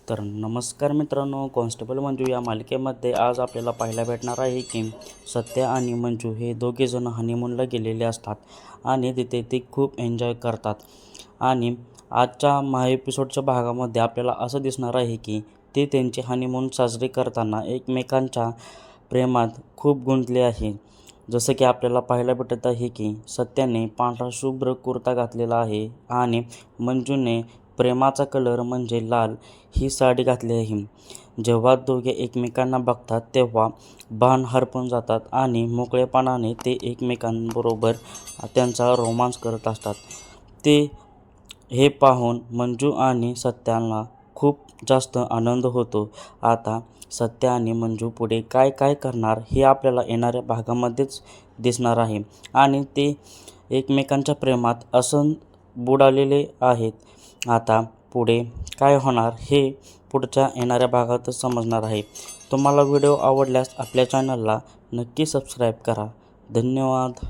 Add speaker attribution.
Speaker 1: तर नमस्कार मित्रांनो, कॉन्स्टेबल मंजू या मालिकेमध्ये आज आपल्याला पाहायला भेटणार आहे की सत्या आणि मंजू हे दोघेजण हनीमूनला गेलेले असतात आणि तिथे ते खूप एन्जॉय करतात. आणि आजच्या एपिसोडच्या भागामध्ये आपल्याला असं दिसणार आहे की ते त्यांचे हनीमून साजरे करताना एकमेकांच्या प्रेमात खूप गुंतले आहे. जसं की आपल्याला पाहायला भेटत आहे की सत्याने पांढरा शुभ्र कुर्ता घातलेला आहे आणि मंजूने प्रेमाचा कलर म्हणजे लाल ही साडी घातली आहे. जेव्हा दोघे एकमेकांना बघतात तेव्हा बाण हरपून जातात आणि मोकळेपणाने ते एकमेकांबरोबर त्यांचा रोमांस करत असतात. ते हे पाहून मंजू आणि सत्याला खूप जास्त आनंद होतो. आता सत्या आणि मंजू पुढे काय काय करणार हे आपल्याला येणाऱ्या भागामध्येच दिसणार आहे आणि ते एकमेकांच्या प्रेमात असं बुडालेले आहेत. आता पुढे काय होणार हे पुढच्या येणाऱ्या भागातच समजणार आहे. तुम्हाला व्हिडिओ आवडल्यास आपल्या चॅनलला नक्की सबस्क्राईब करा. धन्यवाद.